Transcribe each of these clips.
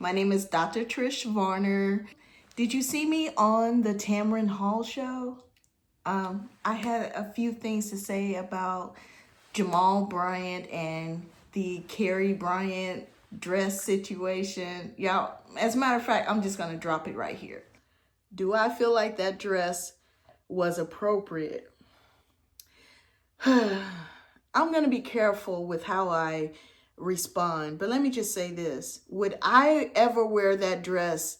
My name is Dr. Trish Varner. Did you see me on the Tamron Hall Show? I had a few things to say about Jamal Bryant and the Karri Bryant dress situation. Y'all, as a matter of fact, I'm just going to drop it right here. Do I feel like that dress was appropriate? I'm going to be careful with how I respond, but let me just say this. Would I ever wear that dress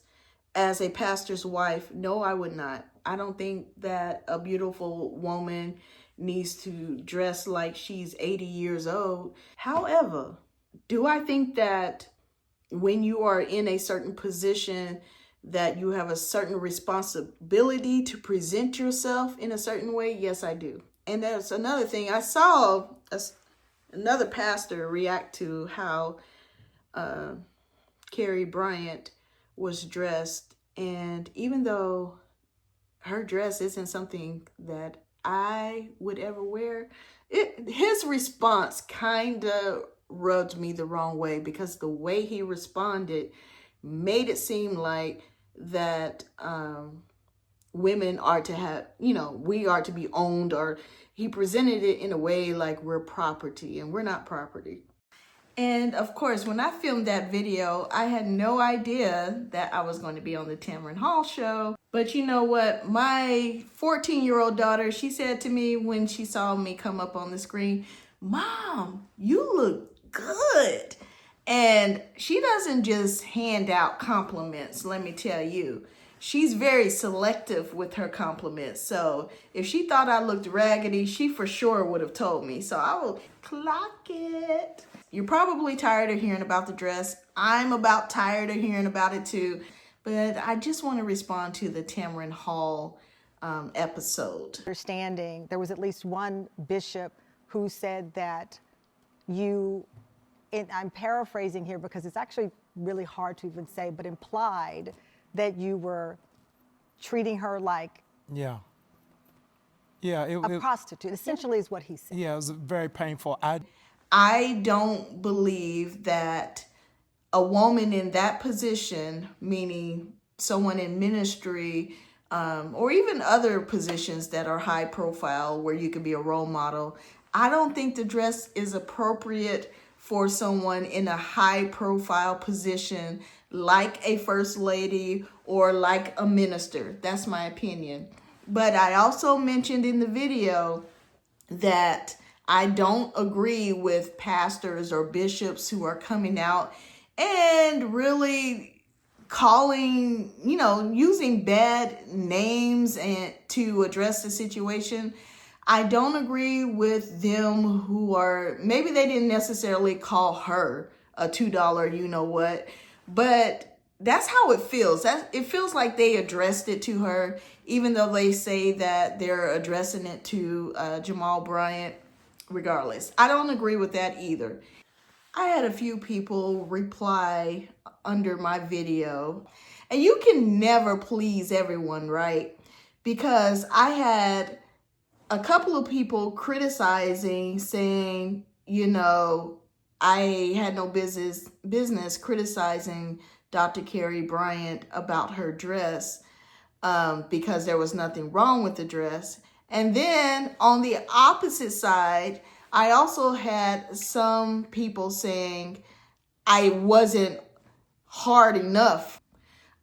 as a pastor's wife? No, I would not. I don't think that a beautiful woman needs to dress like she's 80 years old. However, do I think that when you are in a certain position that you have a certain responsibility to present yourself in a certain way? Yes, I do. And that's another thing. I saw another pastor react to how Karri Bryant was dressed. And even though her dress isn't something that I would ever wear, his response kind of rubbed me the wrong way, because the way he responded made it seem like that women are to have, we are to be owned, or he presented it in a way like we're property, and we're not property. And of course, when I filmed that video, I had no idea that I was going to be on the Tamron Hall Show. But you know what? My 14-year-old daughter, she said to me when she saw me come up on the screen, "Mom, you look good." And she doesn't just hand out compliments, let me tell you. She's very selective with her compliments. So if she thought I looked raggedy, she for sure would have told me. So I will clock it. You're probably tired of hearing about the dress. I'm about tired of hearing about it too. But I just want to respond to the Tamron Hall episode. Understanding, there was at least one bishop who said that I'm paraphrasing here because it's actually really hard to even say, but implied that you were treating her like a prostitute, essentially is what he said. Yeah, it was very painful. I don't believe that a woman in that position, meaning someone in ministry, or even other positions that are high profile where you could be a role model, I don't think the dress is appropriate for someone in a high profile position like a first lady or like a minister. That's my opinion. But I also mentioned in the video that I don't agree with pastors or bishops who are coming out and really calling, using bad names and to address the situation. I don't agree with them who are, maybe they didn't necessarily call her a $2 you-know-what, but that's how it feels. It feels like they addressed it to her, even though they say that they're addressing it to Jamal Bryant. Regardless, I don't agree with that either. I had a few people reply under my video, and you can never please everyone, right? Because I had a couple of people criticizing, saying, I had no business criticizing Dr. Karri Bryant about her dress because there was nothing wrong with the dress. And then on the opposite side, I also had some people saying I wasn't hard enough.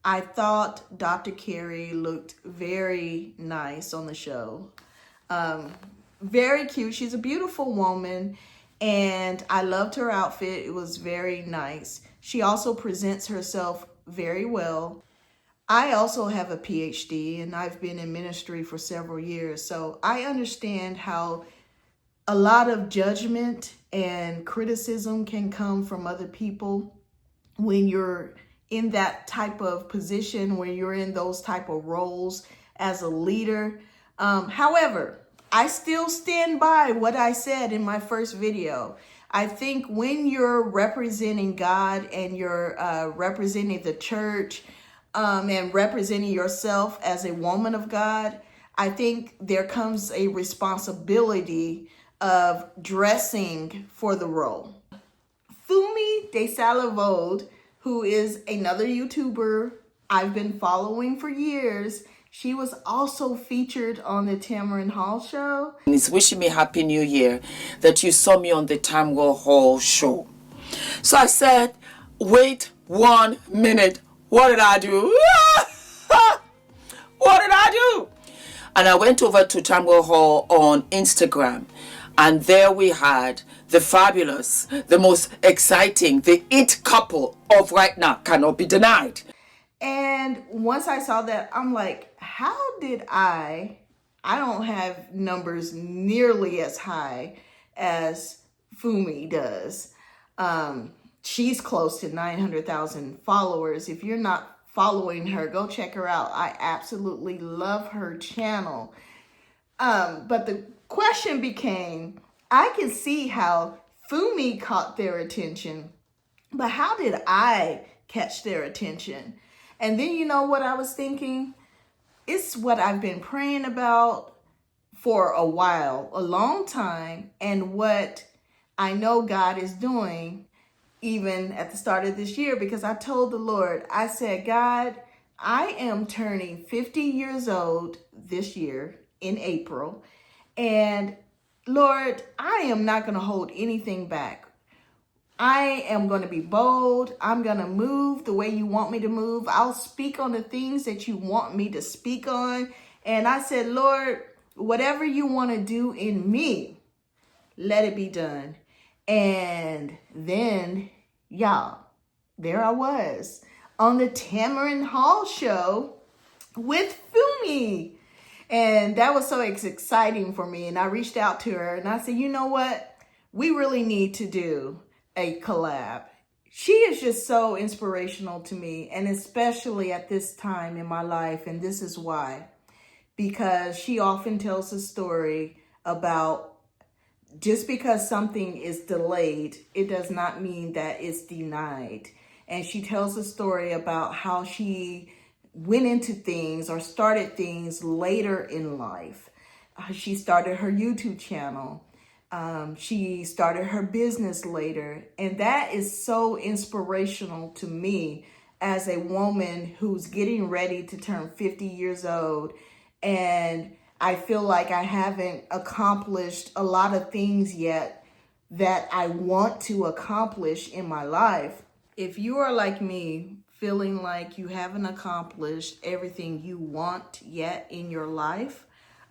I thought Dr. Karri looked very nice on the show. Very cute. She's a beautiful woman, and I loved her outfit. It was very nice. She also presents herself very well. I also have a PhD, and I've been in ministry for several years, so I understand how a lot of judgment and criticism can come from other people when you're in that type of position, when you're in those type of roles as a leader. However, I still stand by what I said in my first video. I think when you're representing God and you're representing the church and representing yourself as a woman of God, I think there comes a responsibility of dressing for the role. Fumi de Salavode who is another YouTuber I've been following for years. She was also featured on the Tamron Hall Show. He's wishing me Happy New Year, that you saw me on the Tamron Hall Show. So I said, wait 1 minute. What did I do? What did I do? And I went over to Tamron Hall on Instagram. And there we had the fabulous, the most exciting, the it couple of right now, cannot be denied. And once I saw that, I'm like, how did I don't have numbers nearly as high as Fumi does. She's close to 900,000 followers. If you're not following her, go check her out. I absolutely love her channel. But the question became, I can see how Fumi caught their attention, but how did I catch their attention? And then you know what I was thinking? It's what I've been praying about for a while, a long time, and what I know God is doing even at the start of this year, because I told the Lord, I said, God, I am turning 50 years old this year in April. And Lord, I am not going to hold anything back. I am going to be bold. I'm going to move the way you want me to move. I'll speak on the things that you want me to speak on. And I said, Lord, whatever you want to do in me, let it be done. And then, y'all, there I was on the Tamron Hall Show with Fumi. And that was so exciting for me. And I reached out to her and I said, you know what? We really need to do a collab. She is just so inspirational to me, and especially at this time in my life. And this is why, because she often tells a story about just because something is delayed, it does not mean that it's denied. And she tells a story about how she went into things or started things later in life. She started her YouTube channel. She started her business later. And that is so inspirational to me as a woman who's getting ready to turn 50 years old. And I feel like I haven't accomplished a lot of things yet that I want to accomplish in my life. If you are like me, feeling like you haven't accomplished everything you want yet in your life,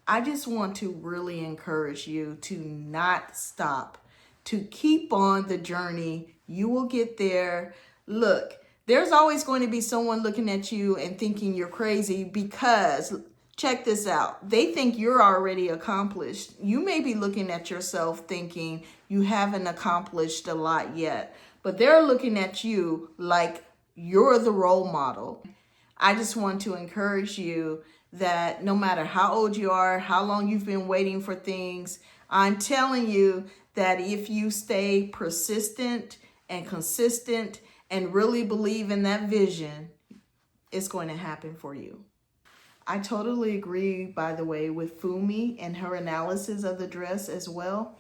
I just want to really encourage you to not stop, to keep on the journey. You will get there. Look, there's always going to be someone looking at you and thinking you're crazy because, check this out, they think you're already accomplished. You may be looking at yourself thinking you haven't accomplished a lot yet, but they're looking at you like you're the role model. I just want to encourage you that no matter how old you are, how long you've been waiting for things, I'm telling you that if you stay persistent and consistent and really believe in that vision, it's going to happen for you. I totally agree, by the way, with Fumi and her analysis of the dress as well,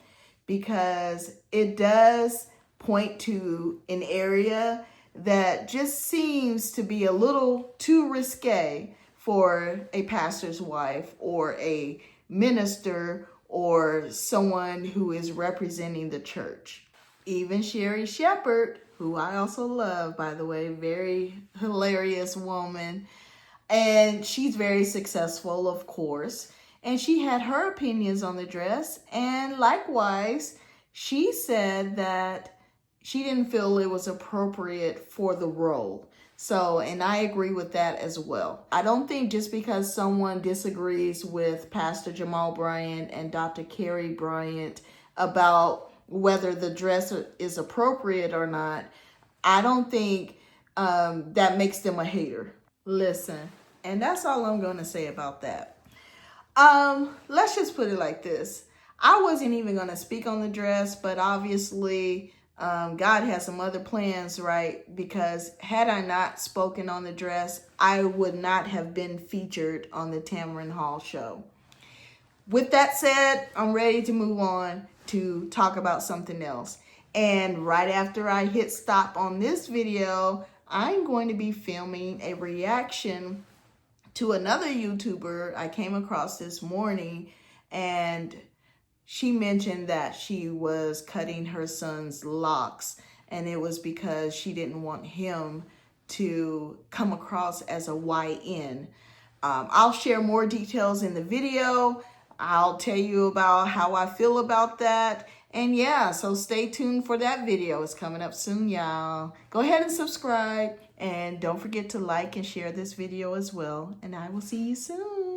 because it does point to an area that just seems to be a little too risque for a pastor's wife or a minister or someone who is representing the church. Even Sherry Shepherd, who I also love, by the way, very hilarious woman, and she's very successful, of course, and she had her opinions on the dress, and likewise, she said that she didn't feel it was appropriate for the role. So, and I agree with that as well. I don't think just because someone disagrees with Pastor Jamal Bryant and Dr. Karri Bryant about whether the dress is appropriate or not, I don't think that makes them a hater. Listen, and that's all I'm going to say about that. Let's just put it like this. I wasn't even going to speak on the dress, but obviously God has some other plans, right? Because had I not spoken on the dress, I would not have been featured on the Tamron Hall Show. With that said, I'm ready to move on to talk about something else. And right after I hit stop on this video, I'm going to be filming a reaction to another YouTuber I came across this morning, and she mentioned that she was cutting her son's locks, and it was because she didn't want him to come across as a YN. I'll share more details in the video. I'll tell you about how I feel about that. And yeah, so stay tuned for that video. It's coming up soon, y'all. Go ahead and subscribe. And don't forget to like and share this video as well. And I will see you soon.